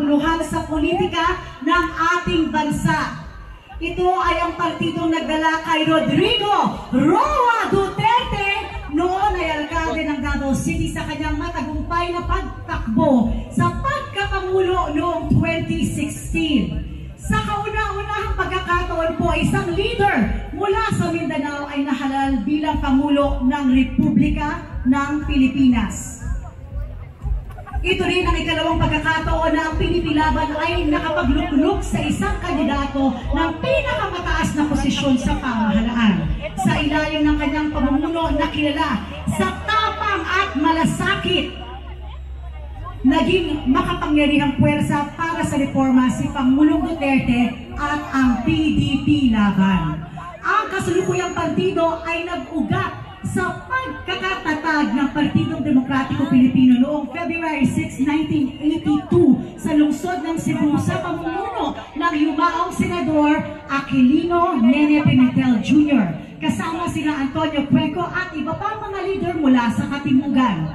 kaguluhan sa politika ng ating bansa. Ito ay ang partidong nagdala kay Rodrigo Roa Duterte noon ay alkalde ng Davao City sa kanyang matagumpay na pagtakbo sa pagkapangulo noong 2016. Sa kauna-unahang pagkakataon po, isang leader mula sa Mindanao ay nahalal bilang Pangulo ng Republika ng Pilipinas. Ito rin ang ikalawang pagkakataon na ang pinipilaban ay nakapaglukluk sa isang kandidato ng pinakamataas na posisyon sa pamahalaan. Sa ilalim ng kanyang pamumuno na kilala sa tapang at malasakit, naging makapangyarihang puwersa para sa reforma si Pangulong Duterte at ang PDP laban. Ang kasalukuyang partido ay nag-ugat sa pagkakatatag ng Partidong Demokratiko Pilipino noong February 6, 1982 sa lungsod ng Cebu sa pamumuno ng yumaong Senador Aquilino Nene Pimentel Jr. Kasama sina Antonio Cuenco at iba pang mga leader mula sa Katimugan.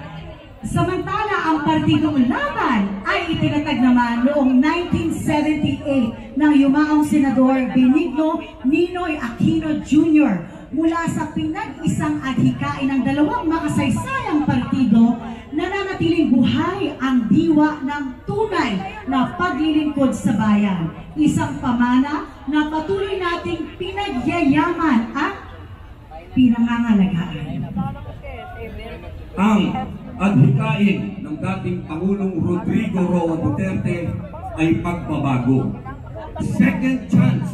Samantala, ang Partidong Laban ay itinatag naman noong 1978 ng yumaong Senador Benigno Ninoy Aquino Jr. mula sa pinag-isang adhikain ng dalawang makasaysayang partido, nananatiling buhay ang diwa ng tunay na paglilingkod sa bayan. Isang pamana na patuloy nating pinagyayaman at pinangangalagaan. Ang adhikain ng dating Pangulong Rodrigo Roa Duterte ay pagbabago. Second chance,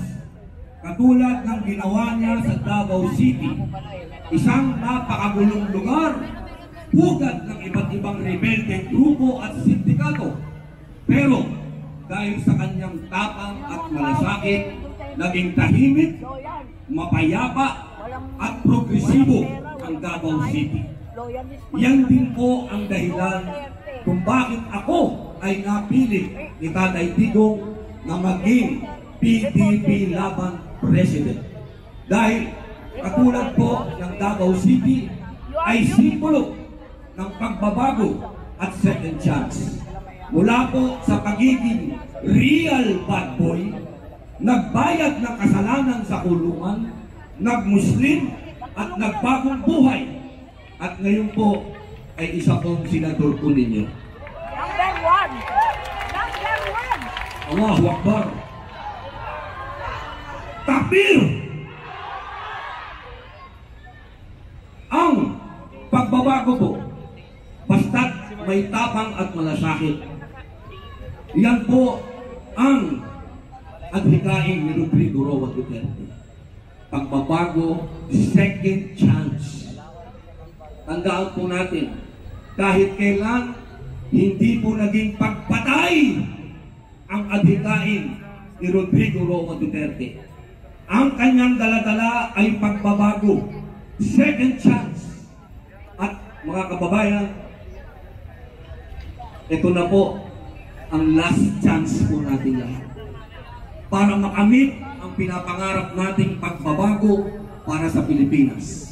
katulad ng ginawa niya sa Davao City, isang napakagulong lugar, pugad ng iba't ibang rebeldeng grupo at sindikato. Pero dahil sa kanyang tapang at malasakit, naging tahimik, mapayapa at progresibo ang Davao City. Yan din po ang dahilan kung bakit ako ay napili ni Tatay Digong na maging PDP Laban President. Dahil katulad po ng Davao City ay simbolo ng pagbabago at second chance. Mula po sa pagiging real bad boy, nagbayad ng kasalanan sa kulungan, nagmuslim at nagbagong buhay. At ngayon po ay isa pong senador po ninyo. Number one! Number one! Allahu Akbar! Takbir! Ang pagbabago po, basta't may tapang at malasakit, yan po ang adhikain ni Rodrigo Roa Duterte. Pagbabago, second chance. Tandaan po natin, kahit kailan, hindi po naging pagpatay ang adhikain ni Rodrigo Roa Duterte. Ang kanyang daladala ay pagbabago, second chance. At mga kababayan, ito na po ang last chance po natin lahat para makamit ang pinapangarap nating pagbabago para sa Pilipinas.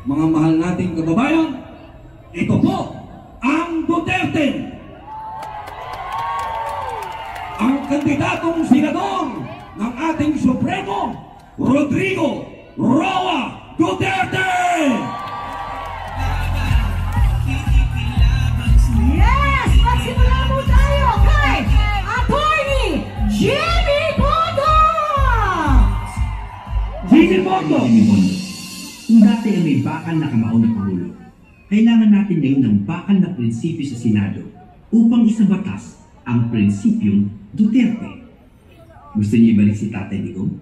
Mga mahal nating kababayan, ito po ang Duterte, ang kandidatong senador ng ating Supremo, Rodrigo Roa Duterte! Yes! Magsimula po tayo kay Attorney Jimmy Bondo! Jimmy Bondo! Kung dati ay may bakal na kamao na Pangulo, kailangan natin ngayon ng bakal na prinsipyo sa Senado upang isabatas ang prinsipyong Duterte. Gusto niyo ibalik si Tatay Digong?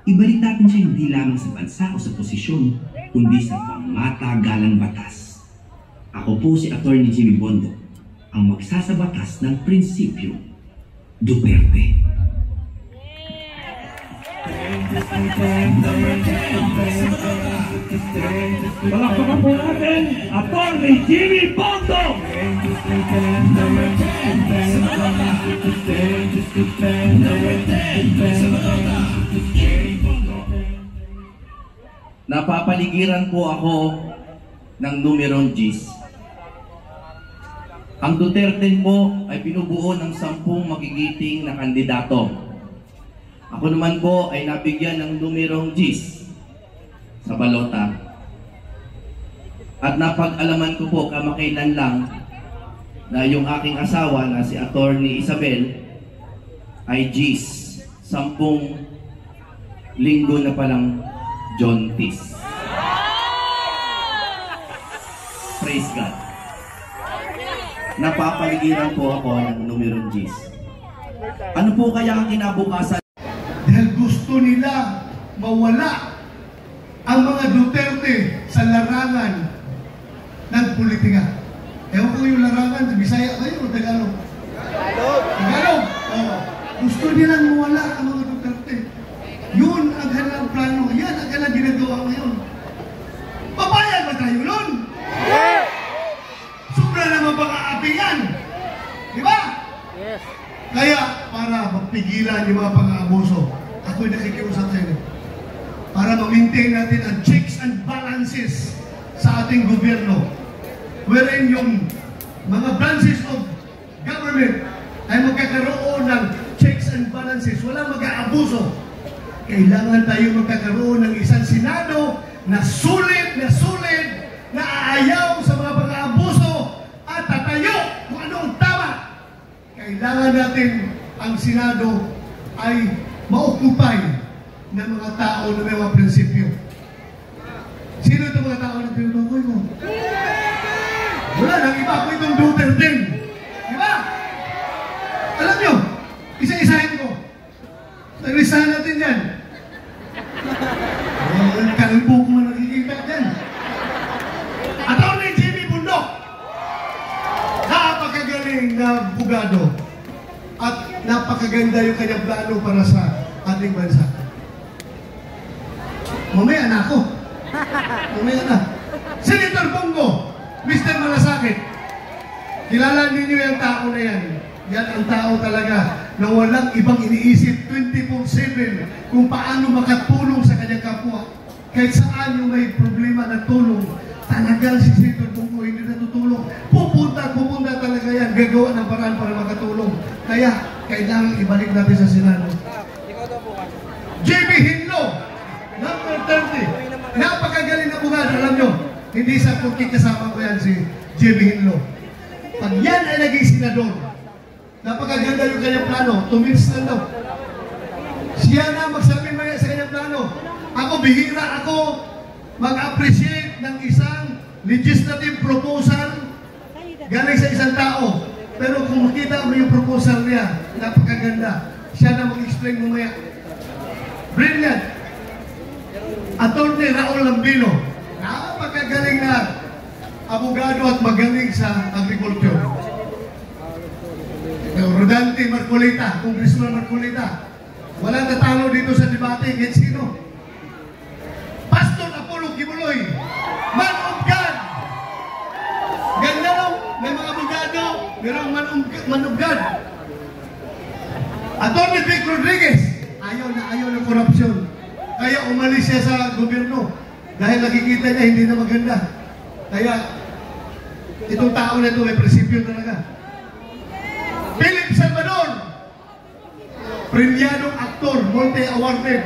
Ibalik natin siya hindi lamang sa bansa o sa posisyon, kundi sa pangmatagalang batas. Ako po si Attorney Jimmy Bondo, ang magsasabatas ng prinsipyo Duterte. Palakpakan po natin, Attorney Jimmy Bondo! Napapaligiran po ako ng numerong Gs. Ang Duterte po ay binubuo ng 10 magigiting na kandidato. Ako naman po ay nabigyan ng numerong Gs sa balota. At napag-alaman ko po kamakailan lang na yung aking asawa na si Attorney Isabel ay Gs. 10 linggo na palang John Tis. Praise God. Napapaligiran po ako ng numerong Gs. Ano po kaya ang kinabukasan? Dahil gusto nila mawala ang mga Duterte sa larangan ng politika. Ewan ko yung larangan, Bisaya kayo o Tagalog? Tagalog! Oh. Gusto nilang mawala ang mga Duterte. Yun ang kanilang plano. Yan ang kanilang ginagawa ngayon. Papayag ba tayo nun? Sobra naman baka aapi yan. Di ba? Yes. Kaya, para magpigilan yung mga pang-aabuso, ako'y nakikiusap sa inyo. Para ma-maintain natin ang checks and balances sa ating gobyerno. Wherein yung mga branches of government ay magkakaroon ng checks and balances. Walang mag-aabuso. Kailangan tayo magkakaroon ng isang Senado na sulit, na aayaw sa mga pang-aabuso at tatayo kung anong tama. Kailangan natin ang Senado ay maokupay ng mga tao na may mga prinsipyo. Sino itong mga tao na tinutukoy mo? Wala, nang iba ko itong Duterte. Di ba? Alam nyo, isa-isahin ko. Nag-listahan natin yan. Kalbo ko na nakikita dyan. Atty. Jimmy Bundok. Napakagaling na bugado. At napakaganda yung kanyang plano para sa ating bansa. Mamaya na ako. Mamaya na. Senator Bongo, Mr. Malasakit. Kilala ninyo yung tao na yan. Yan ang tao talaga na walang ibang iniisip 24/7 kung paano makatulong sa kanyang kapwa. Kahit saan yung may problema na tulong, talagang si Senator Bongo hindi natutulong. Pupunta talaga yan. Gagawa ng paraan para makatulong. Kaya, kailangan ibalik natin sa Senado. JB Hinlo, number 30. Napakagaling na bungad. Alam nyo, hindi sa kung kasama ko yan si JB Hinlo. Pag yan ay naging senador, napakaganda yung kanyang plano. 2 minutes lang daw. Siya na magsabi maya sa kanyang plano. Ako, bihira ako mag-appreciate ng isang legislative proposal galing sa isang tao. Pero kung makita mo yung proposal niya, napakaganda. Siya na mag-explain mamaya. Brilliant. Attorney Raul Lambino. Napakagaling na abogado at magaling sa agriculture. Rodante Marcolita, Congressman Marcolita. Walang natalo dito sa debate, kahit sino. Pastor Apollo Kibuloy, man of God. Ganda no? May mga abogado, mayroong man of God. Atty. Vic Rodriguez, ayaw ng korupsyon. Kaya umalis siya sa gobyerno. Dahil nakikita niya hindi na maganda. Kaya, itong tao na ito may prinsipyo talaga. Philip Salvador, premiadong aktor, multi-awarded.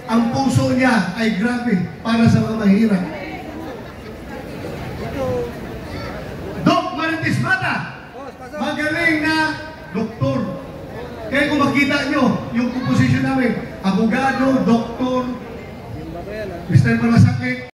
Ang puso niya ay grabe para sa mga mahirap. Doc Marites Mata, magaling na doktor. Kaya kung makita nyo, yung komposisyon namin, abogado, doktor, Mr. Malasakit,